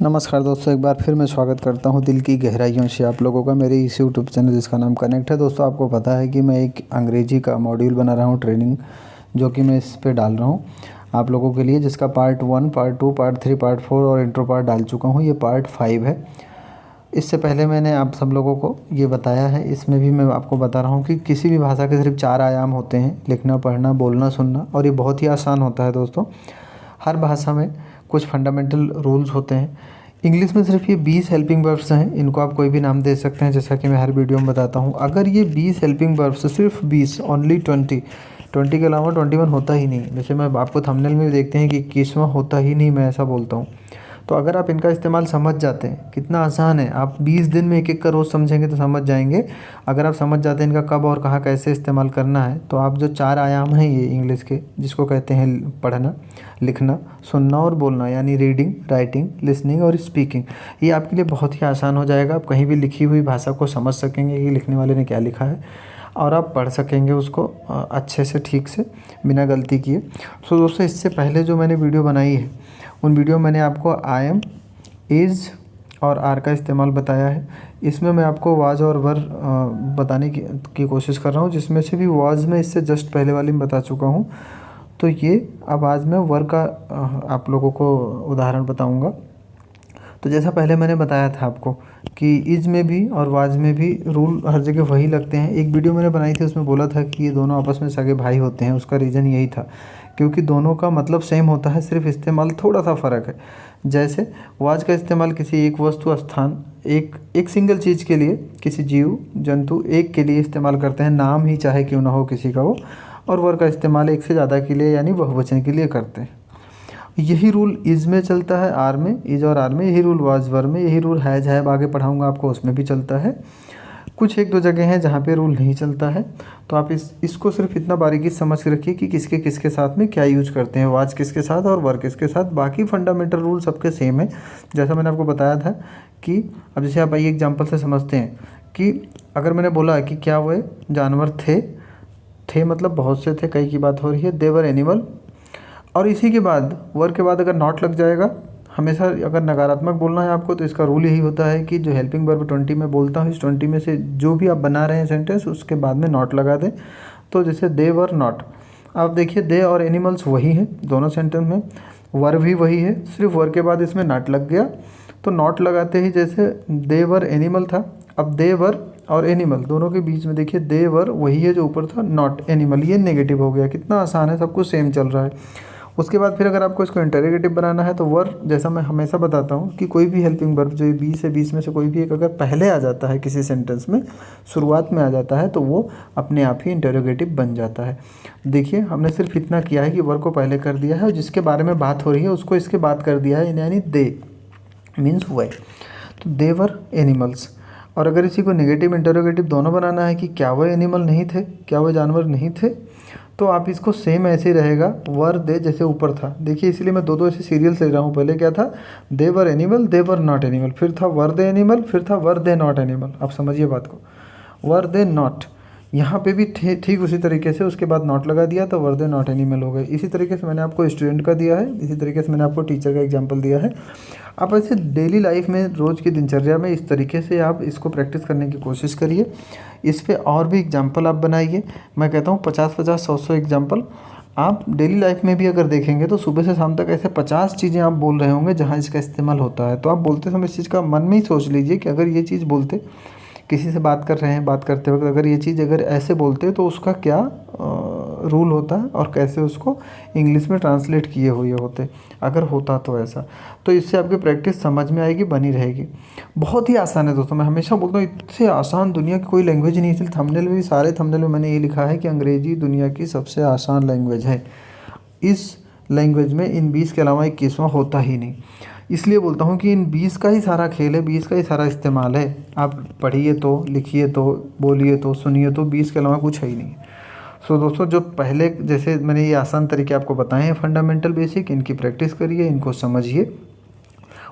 नमस्कार दोस्तों, एक बार फिर मैं स्वागत करता हूं दिल की गहराइयों से आप लोगों का मेरे इस यूट्यूब चैनल जिसका नाम कनेक्ट है। दोस्तों, आपको पता है कि मैं एक अंग्रेजी का मॉड्यूल बना रहा हूं, ट्रेनिंग, जो कि मैं इस पे डाल रहा हूं आप लोगों के लिए, जिसका पार्ट 1, पार्ट 2, पार्ट 3, पार्ट 4 और इंट्रो पार्ट डाल चुका हूँ। ये पार्ट 5 है। इससे पहले मैंने आप सब लोगों को ये बताया है, इसमें भी मैं आपको बता रहा हूँ कि किसी भी भाषा के सिर्फ 4 आयाम होते हैं: लिखना, पढ़ना, बोलना, सुनना। और ये बहुत ही आसान होता है दोस्तों। हर भाषा में कुछ फंडामेंटल रूल्स होते हैं। इंग्लिश में सिर्फ ये 20 हेल्पिंग वर्ब्स हैं, इनको आप कोई भी नाम दे सकते हैं, जैसा कि मैं हर वीडियो में बताता हूँ। अगर ये 20 हेल्पिंग वर्ब्स, सिर्फ 20, ओनली 20 के अलावा 21 होता ही नहीं। जैसे मैं आपको थंबनेल में भी देखते हैं कि 21वां होता ही नहीं, मैं ऐसा बोलता हूँ। तो अगर आप इनका इस्तेमाल समझ जाते हैं, कितना आसान है, आप 20 दिन में एक एक का रोज़ समझेंगे तो समझ जाएंगे। अगर आप समझ जाते हैं इनका कब और कहाँ कैसे इस्तेमाल करना है, तो आप जो 4 आयाम हैं ये इंग्लिश के, जिसको कहते हैं पढ़ना, लिखना, सुनना और बोलना, यानी रीडिंग, राइटिंग, लिसनिंग और स्पीकिंग, ये आपके लिए बहुत ही आसान हो जाएगा। आप कहीं भी लिखी हुई भाषा को समझ सकेंगे कि लिखने वाले ने क्या लिखा है, और आप पढ़ सकेंगे उसको अच्छे से, ठीक से, बिना गलती किए। तो दोस्तों, इससे पहले जो मैंने वीडियो बनाई है, उन वीडियो में मैंने आपको आई एम, इज़ और आर का इस्तेमाल बताया है। इसमें मैं आपको वाज और वर बताने की कोशिश कर रहा हूँ, जिसमें से भी वाज में इससे जस्ट पहले वाली में बता चुका हूँ। तो ये अब आज मैं वर का आप लोगों को उदाहरण बताऊँगा। तो जैसा पहले मैंने बताया था आपको कि इज में भी और वाज में भी रूल हर जगह वही लगते हैं। एक वीडियो मैंने बनाई थी, उसमें बोला था कि ये दोनों आपस में सगे भाई होते हैं। उसका रीज़न यही था क्योंकि दोनों का मतलब सेम होता है, सिर्फ इस्तेमाल थोड़ा सा फ़र्क है। जैसे वाज का इस्तेमाल किसी एक वस्तु, स्थान, एक सिंगल चीज़ के लिए, किसी जीव जंतु एक के लिए इस्तेमाल करते हैं, नाम ही चाहे क्यों ना हो किसी का वो। और वर का इस्तेमाल एक से ज़्यादा के लिए, यानी बहुवचन के लिए करते हैं। यही रूल इज़ में चलता है, आर में, इज़ और आर में। यही रूल वाज वर में, यही रूल हैज़ हैव आगे पढ़ाऊँगा आपको, उसमें भी चलता है। कुछ एक दो जगह हैं जहाँ पे रूल नहीं चलता है, तो आप इसको सिर्फ इतना बारीकी से समझ के रखिए कि किसके किसके साथ में क्या यूज करते हैं, वाज किसके साथ और वर किसके साथ। बाकी फंडामेंटल रूल सबके सेम है, जैसा मैंने आपको बताया था कि अब जैसे आप आइए एग्जांपल से समझते हैं कि अगर मैंने बोला कि क्या वो जानवर थे मतलब बहुत से थे, कई की बात हो रही है, दे वर एनिमल, और इसी के बाद वर के बाद अगर नॉट लग जाएगा, हमेशा अगर नकारात्मक बोलना है आपको, तो इसका रूल यही होता है कि जो हेल्पिंग वर्ब 20 में बोलता हूँ, इस 20 में से जो भी आप बना रहे हैं सेंटेंस, उसके बाद में नॉट लगा दें। तो जैसे दे वर नॉट, आप देखिए दे और एनिमल्स वही हैं दोनों सेंटेंस में, वर भी वही है, सिर्फ वर के बाद इसमें नॉट लग गया। तो नॉट लगाते ही जैसे दे वर एनिमल था, अब दे वर और एनिमल दोनों के बीच में देखिए दे वर वही है जो ऊपर था, नॉट एनिमल, ये नेगेटिव हो गया। कितना आसान है, सब कुछ सेम चल रहा है। उसके बाद फिर अगर आपको इसको इंटरोगेटिव बनाना है, तो वर, जैसा मैं हमेशा बताता हूँ कि कोई भी हेल्पिंग वर्ब जो 20 से 20 में से कोई भी एक अगर पहले आ जाता है किसी सेंटेंस में, शुरुआत में आ जाता है, तो वो अपने आप ही इंटरोगेटिव बन जाता है। देखिए, हमने सिर्फ इतना किया है कि वर को पहले कर दिया है और जिसके बारे में बात हो रही है उसको इसके बाद कर दिया है, यानी दे मीन्स वह। तो दे वर एनिमल्स। और अगर इसी को नेगेटिव इंटरोगेटिव दोनों बनाना है कि क्या वह एनिमल नहीं थे, क्या वह जानवर नहीं थे, तो आप इसको सेम ऐसे ही रहेगा, वर दे जैसे ऊपर था। देखिए, इसलिए मैं दो ऐसे सीरियल्स ले रहा हूँ। पहले क्या था, they were animal, they were not animal, फिर था वर दे एनिमल, फिर था वर दे नॉट एनिमल। आप समझिए बात को, वर दे नॉट, यहाँ पे भी ठीक उसी तरीके से उसके बाद नॉट लगा दिया तो वर दे नॉट एनिमल हो गए। इसी तरीके से मैंने आपको स्टूडेंट का दिया है, इसी तरीके से मैंने आपको टीचर का एग्जाम्पल दिया है। आप ऐसे डेली लाइफ में, रोज़ की दिनचर्या में इस तरीके से आप इसको प्रैक्टिस करने की कोशिश करिए। इस पे और भी एग्जाम्पल आप बनाइए। मैं कहता हूँ 50-50, 100-100 एग्जाम्पल आप डेली लाइफ में भी अगर देखेंगे तो सुबह से शाम तक ऐसे 50 चीज़ें आप बोल रहे होंगे जहाँ इसका इस्तेमाल होता है। तो आप बोलते समय इस चीज़ का मन में ही सोच लीजिए कि अगर ये चीज़ बोलते, किसी से बात कर रहे हैं, बात करते वक्त अगर ये चीज़ अगर ऐसे बोलते तो उसका क्या रूल होता है और कैसे उसको इंग्लिश में ट्रांसलेट किए हुए होते अगर होता तो ऐसा। तो इससे आपकी प्रैक्टिस समझ में आएगी, बनी रहेगी। बहुत ही आसान है दोस्तों, मैं हमेशा बोलता हूँ इससे आसान दुनिया की कोई लैंग्वेज नहीं। इसलिए थंबनेल में भी, सारे थंबनेल में मैंने ये लिखा है कि अंग्रेज़ी दुनिया की सबसे आसान लैंग्वेज है। इस लैंग्वेज में इन 20 के अलावा 21वां होता ही नहीं। इसलिए बोलता हूँ कि इन 20 का ही सारा खेल है, 20 का ही सारा इस्तेमाल है। आप पढ़िए तो, लिखिए तो, बोलिए तो, सुनिए तो, 20 के अलावा कुछ है ही नहीं। सो दोस्तों, जो पहले जैसे मैंने ये आसान तरीके आपको बताए हैं, फंडामेंटल बेसिक, इनकी प्रैक्टिस करिए, इनको समझिए।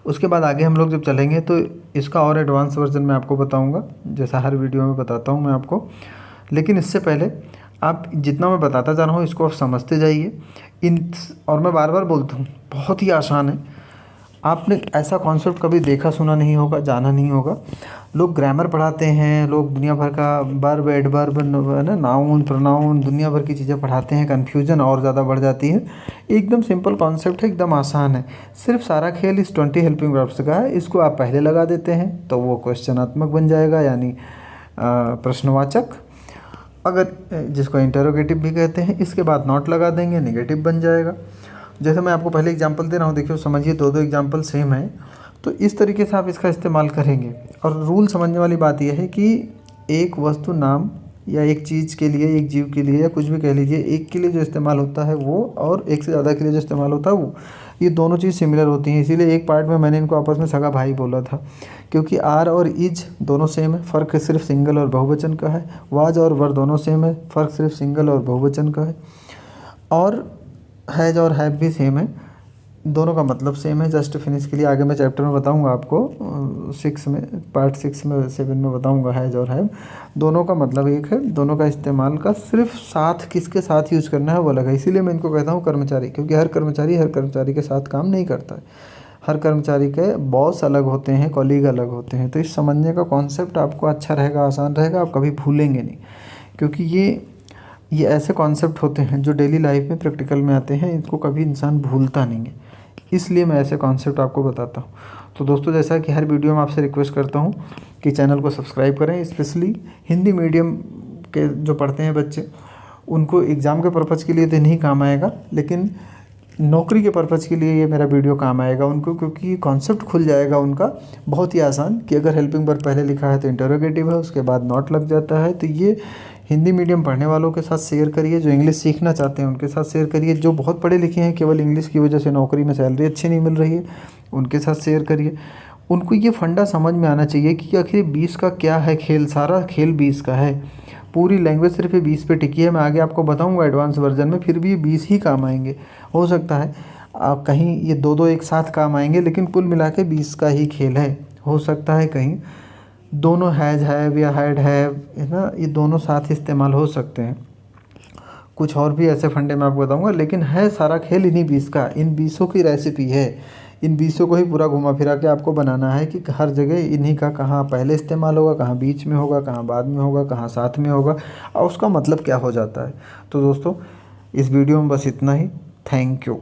उसके बाद आगे हम लोग जब चलेंगे तो इसका और एडवांस वर्जन मैं आपको बताऊँगा, जैसा हर वीडियो में बताता हूँ मैं आपको। लेकिन इससे पहले आप जितना मैं बताता जा रहा हूँ इसको आप समझते जाइए। और मैं बार बार बोलता हूँ, बहुत ही आसान है। आपने ऐसा कॉन्सेप्ट कभी देखा सुना नहीं होगा, जाना नहीं होगा। लोग ग्रामर पढ़ाते हैं, लोग दुनिया भर का वर्ब एडवर्ब ना नाउन प्रोनाउन दुनिया भर की चीज़ें पढ़ाते हैं, कन्फ्यूजन और ज़्यादा बढ़ जाती है। एकदम सिंपल कॉन्सेप्ट है, एकदम आसान है। सिर्फ सारा खेल इस 20 हेल्पिंग वर्ब्स का है। इसको आप पहले लगा देते हैं तो वो क्वेश्चनात्मक बन जाएगा, यानी प्रश्नवाचक, अगर जिसको इंटरोगेटिव भी कहते हैं। इसके बाद नॉट लगा देंगे, नेगेटिव बन जाएगा। जैसे मैं आपको पहले एग्जांपल दे रहा हूँ, देखिए समझिए, दो एग्जांपल सेम है, तो इस तरीके से आप इसका इस्तेमाल करेंगे। और रूल समझने वाली बात यह है कि एक वस्तु नाम या एक चीज़ के लिए, एक जीव के लिए, या कुछ भी कह लीजिए, एक के लिए जो इस्तेमाल होता है वो, और एक से ज़्यादा के लिए जो इस्तेमाल होता है वो, ये दोनों चीज़ सिमिलर होती हैं। इसीलिए एक पार्ट में मैंने इनको आपस में सगा भाई बोला था, क्योंकि आर और इज दोनों सेम है, फ़र्क सिर्फ सिंगल और बहुवचन का है। वाज और वर दोनों सेम है, फ़र्क सिर्फ सिंगल और बहुवचन का है। और हैज और हैव भी सेम है, दोनों का मतलब सेम है। जस्ट फिनिश के लिए आगे मैं चैप्टर में बताऊंगा आपको, 6 में, पार्ट 6 में 7 में बताऊंगा। हैज और हैव दोनों का मतलब एक है, दोनों का इस्तेमाल का सिर्फ साथ किसके साथ यूज़ करना है वो अलग है। इसीलिए मैं इनको कहता हूँ कर्मचारी, क्योंकि हर कर्मचारी के साथ काम नहीं करता है। हर कर्मचारी के बॉस अलग होते हैं, कॉलीग अलग होते हैं। तो इस समझने का कॉन्सेप्ट आपको अच्छा रहेगा, आसान रहेगा, आप कभी भूलेंगे नहीं, क्योंकि ये ऐसे कॉन्सेप्ट होते हैं जो डेली लाइफ में प्रैक्टिकल में आते हैं, इनको कभी इंसान भूलता नहीं है। इसलिए मैं ऐसे कॉन्सेप्ट आपको बताता हूँ। तो दोस्तों, जैसा कि हर वीडियो में आपसे रिक्वेस्ट करता हूँ कि चैनल को सब्सक्राइब करें। स्पेशली हिंदी मीडियम के जो पढ़ते हैं बच्चे, उनको एग्ज़ाम के पर्पज़ के लिए तो नहीं काम आएगा, लेकिन नौकरी के पर्पज़ के लिए ये मेरा वीडियो काम आएगा उनको, क्योंकि कॉन्सेप्ट खुल जाएगा उनका बहुत ही आसान, कि अगर हेल्पिंग वर्ब पहले लिखा है तो इंटरोगेटिव है, उसके बाद नॉट लग जाता है। तो ये हिंदी मीडियम पढ़ने वालों के साथ शेयर करिए, जो इंग्लिश सीखना चाहते हैं उनके साथ शेयर करिए, जो बहुत पढ़े लिखे हैं, केवल इंग्लिश की वजह से नौकरी में सैलरी अच्छी नहीं मिल रही है, उनके साथ शेयर करिए। उनको ये फंडा समझ में आना चाहिए कि आखिर 20 का क्या है खेल, सारा खेल 20 का है। पूरी लैंग्वेज सिर्फ 20 पे टिकी है। मैं आगे आपको बताऊंगा एडवांस वर्जन में, फिर भी ये 20 ही काम आएंगे। हो सकता है कहीं ये दो एक साथ काम आएंगे, लेकिन कुल मिला के 20 का ही खेल है। हो सकता है कहीं दोनों हैज हैव या हैड हैव है ना, ये दोनों साथ इस्तेमाल हो सकते हैं। कुछ और भी ऐसे फंडे मैं आपको बताऊंगा, लेकिन है सारा खेल इन्हीं 20 का। इन 20 की रेसिपी है, इन 20 को ही पूरा घुमा फिरा के आपको बनाना है कि हर जगह इन्हीं का कहाँ पहले इस्तेमाल होगा, कहाँ बीच में होगा, कहाँ बाद में होगा, कहाँ साथ में होगा, और उसका मतलब क्या हो जाता है। तो दोस्तों, इस वीडियो में बस इतना ही। Thank you.